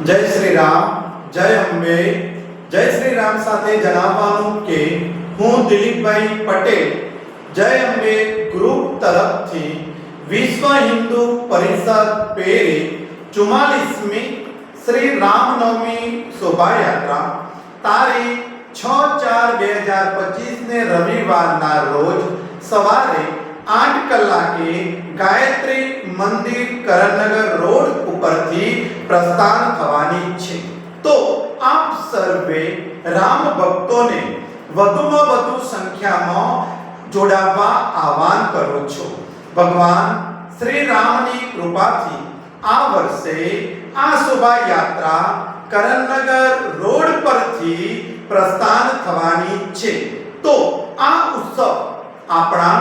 જય શ્રી રામ, જય અંબે. જય શ્રી રામ સાથે જણાવવાનું કે હું દિલીપભાઈ પટેલ જય અંબે ગ્રુપ તરફથી વિશ્વ હિન્દુ પરિષદ પેરે 44મી શ્રી રામનવમી શોભાયાત્રા તારીખ 6/4/2025 ને રવિવારના રોજ સવારે 8 કલાકે ગાયત્રી મંદિર કરણનગર રોડ ઉપરથી પ્રસ્થાન થવાની છે. તો આપ સર્વે રામ ભક્તોને વધુમાં વધુ સંખ્યામાં જોડાવા આહ્વાન કરું છું. ભગવાન શ્રી રામની કૃપાથી આ વર્ષે આ શોભાયાત્રા કરણનગર રોડ પરથી પ્રસ્થાન થવાની છે. તો આ ઉત્સવ આપણા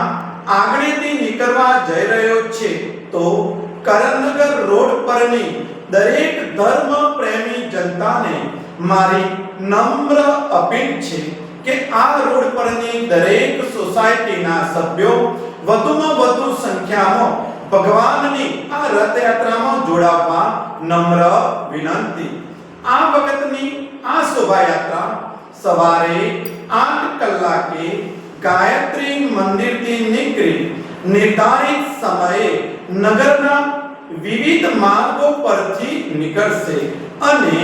આગળેથી નીકળવા જઈ રહ્યો છે. તો કરણનગર રોડ પરની દરેક ધર્મ પ્રેમી જનતાને મારી નમ્ર અપીલ છે કે આ રોડ પરની દરેક સોસાયટીના સભ્યો વધુમાં વધુ સંખ્યામાં ભગવાનની આ રથયાત્રામાં જોડાવા નમ્ર વિનંતી. આ વખતની આ શોભાયાત્રા સવારે 8 કલાકે ગાયત્રી મંદિરથી નીકળી નિર્ધારિત સમયે નગરના વિવિધ માર્ગો પરથી નીકળશે અને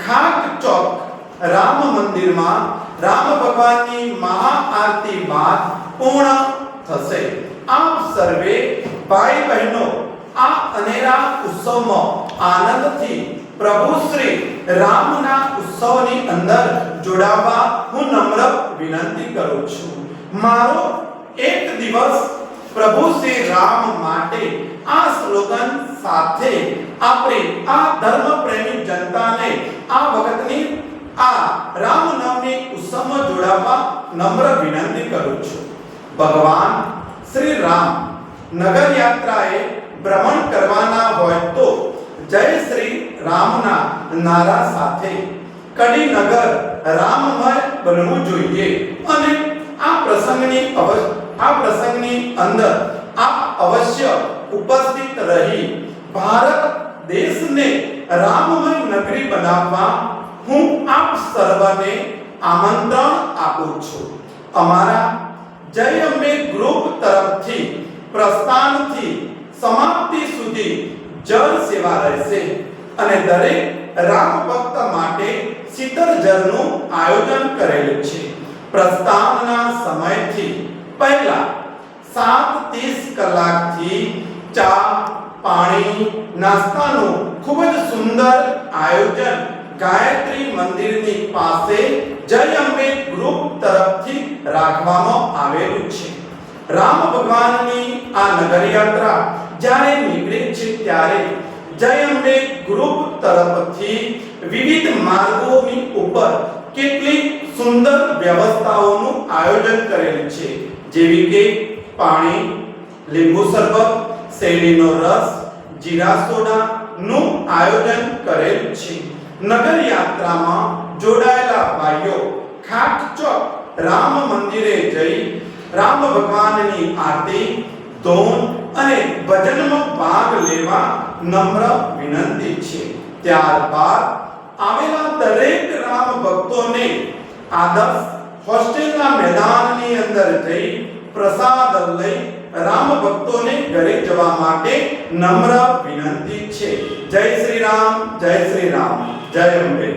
ખાક ચોક રામ મંદિરમાં રામ ભગવાનની મહાઆરતી બાદ પૂર્ણ થશે. આપ સર્વે ભાઈ બહેનો આ અનેરા ઉત્સવમાં આનંદથી પ્રભુ શ્રી રામના ઉત્સવની અંદર જોડાવા હું નમ્ર વિનંતી કરું છું. મારો એક દિવસ પ્રભુ શ્રી રામ માટે આ સ્લોગન સાથે આપણે આ ધર્મ પ્રેમી જનતાને આ વખતની આ રામનવમી ઉત્સવમાં જોડાવા નમ્ર વિનંતી કરું છું. ભગવાન શ્રી રામ નગર યાત્રાએ ભ્રમણ કરવાના હોય તો જય શ્રી રામના નારા સાથે કડીનગર રામમય બનવું જોઈએ અને આ પ્રસંગની અંદર આપ અવશ્ય ઉપસ્થિત રહી ભારત દેશને રામમય નગરી બનાવવા હું આપ સર્વને આમંત્રણ આપું છું. અમારા જય અંબે ગ્રુપ તરફથી પ્રસ્થાનથી સમાપ્તિ સુધી જળ સેવા રહેશે અને દરેક રામ ભક્ત માટે શીતળ જળનું આયોજન કરેલું છે. પ્રસ્થાનના સમયથી પહેલા 7:30 કલાકથી ચા પાણી નાસ્તાનું ખૂબ જ સુંદર આયોજન ગાયત્રી મંદિરની પાસે જય અંબે ગ્રુપ તરફથી રાખવામાં આવેલું છે. રામ ભગવાનની આ નગર યાત્રા જ્યારે નીકળે છે ત્યારે જય અંબે ગ્રુપ તરફથી વિવિધ માર્ગોની ઉપર કેટલીક સુંદર વ્યવસ્થાઓનું આયોજન કરેલું છે, જેવી કે પાણી, લીંબુ શરબત, શેરડીનો રસ, જીરા સોડા નું આયોજન કરેલ છે. નગર યાત્રામાં જોડાયેલા ભાઈઓ ખાટ ચોક રામ મંદિરે જઈ રામ ભગવાનની આરતી, ધૂન અને ભજનમાં ભાગ લેવા નમ્ર વિનંતી છે. ત્યારબાદ આવેલા દરેક રામ ભક્તોને આદર્શ હોસ્ટેલના મેદાનની અંદર જઈ પ્રસાદ લઈ રામ ભક્તોને ઘરે જવા માટે નમ્ર વિનંતી છે. જય શ્રી રામ, જય શ્રી રામ, જય અંબે.